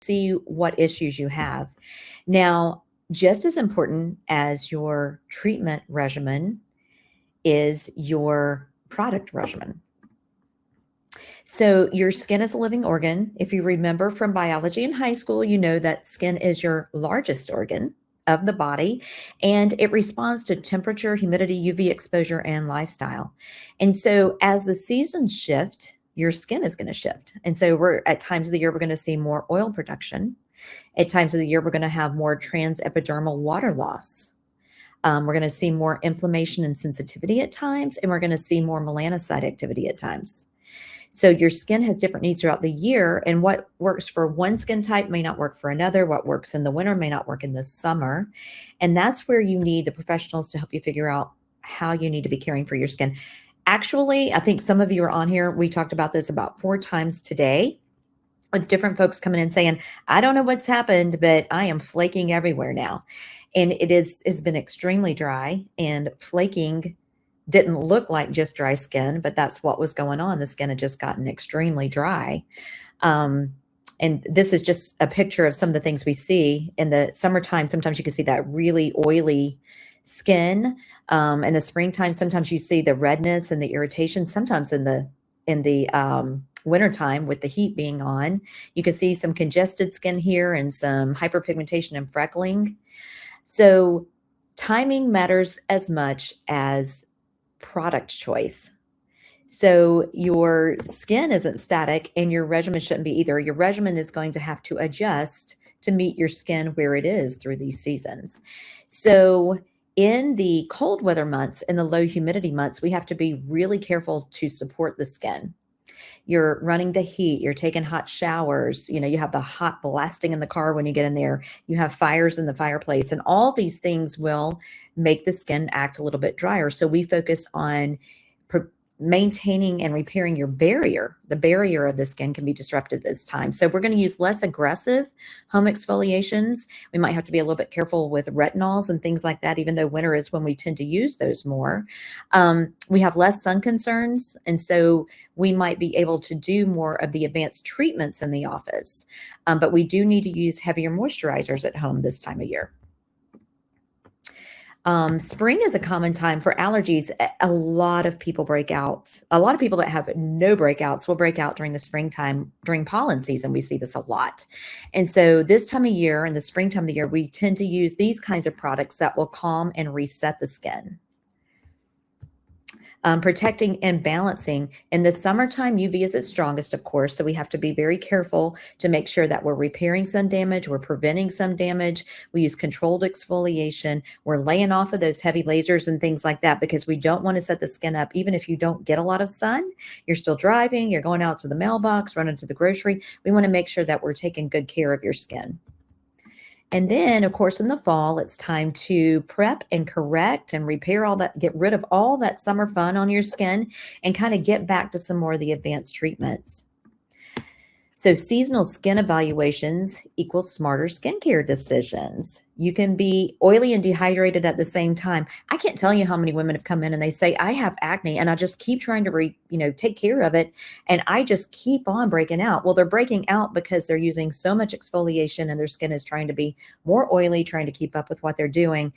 see what issues you have. Now, just as important as your treatment regimen is your product regimen. So your skin is a living organ. If you remember from biology in high school, you know that skin is your largest organ of the body, and it responds to temperature, humidity, UV exposure, and lifestyle. And so as the seasons shift, your skin is going to shift. And so we're at times of the year, we're going to see more oil production. At times of the year, we're going to have more transepidermal water loss. We're going to see more inflammation and sensitivity at times, and we're going to see more melanocyte activity at times. So your skin has different needs throughout the year, and what works for one skin type may not work for another. What works in the winter may not work in the summer. And that's where you need the professionals to help you figure out how you need to be caring for your skin. Actually, I think some of you are on here. We talked about this about 4 times today with different folks coming in saying, I don't know what's happened, but I am flaking everywhere now. And has been extremely dry, and flaking didn't look like just dry skin, but that's what was going on. The skin had just gotten extremely dry. And this is just a picture of some of the things we see in the summertime. Sometimes you can see that really oily skin. In the springtime, sometimes you see the redness and the irritation. Sometimes in the wintertime, with the heat being on, you can see some congested skin here and some hyperpigmentation and freckling. So timing matters as much as product choice. So your skin isn't static, and your regimen shouldn't be either. Your regimen is going to have to adjust to meet your skin where it is through these seasons. So in the cold weather months and the low humidity months, we have to be really careful to support the skin. You're running the heat, you're taking hot showers, you have the hot blasting in the car when you get in there, you have fires in the fireplace, and all these things will make the skin act a little bit drier. So we focus on maintaining and repairing your barrier. The barrier of the skin can be disrupted this time. So we're going to use less aggressive home exfoliations. We might have to be a little bit careful with retinols and things like that, even though winter is when we tend to use those more. We have less sun concerns, and so we might be able to do more of the advanced treatments in the office. But we do need to use heavier moisturizers at home this time of year. Spring is a common time for allergies. A lot of people break out. A lot of people that have no breakouts will break out during the springtime. During pollen season, we see this a lot. And so this time of year, in the springtime of the year, we tend to use these kinds of products that will calm and reset the skin. Protecting and balancing. In the summertime, UV is its strongest, of course, so we have to be very careful to make sure that we're repairing sun damage, we're preventing sun damage. We use controlled exfoliation. We're laying off of those heavy lasers and things like that, because we don't want to set the skin up. Even if you don't get a lot of sun, you're still driving, you're going out to the mailbox, running to the grocery. We want to make sure that we're taking good care of your skin. And then, of course, in the fall, it's time to prep and correct and repair all that, get rid of all that summer fun on your skin, and kind of get back to some more of the advanced treatments. So seasonal skin evaluations equals smarter skincare decisions. You can be oily and dehydrated at the same time. I can't tell you how many women have come in and they say, I have acne and I just keep trying to take care of it, and I just keep on breaking out. Well, they're breaking out because they're using so much exfoliation and their skin is trying to be more oily, trying to keep up with what they're doing,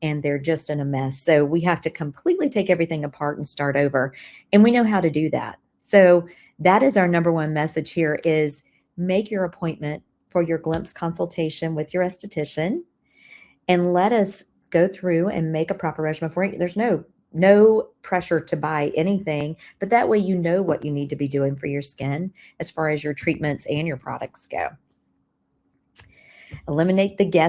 and they're just in a mess. So we have to completely take everything apart and start over. And we know how to do that. So that is our number one message here, is make your appointment for your glimpse consultation with your esthetician, and let us go through and make a proper regimen for you. There's no pressure to buy anything, but that way you know what you need to be doing for your skin as far as your treatments and your products go. Eliminate the guess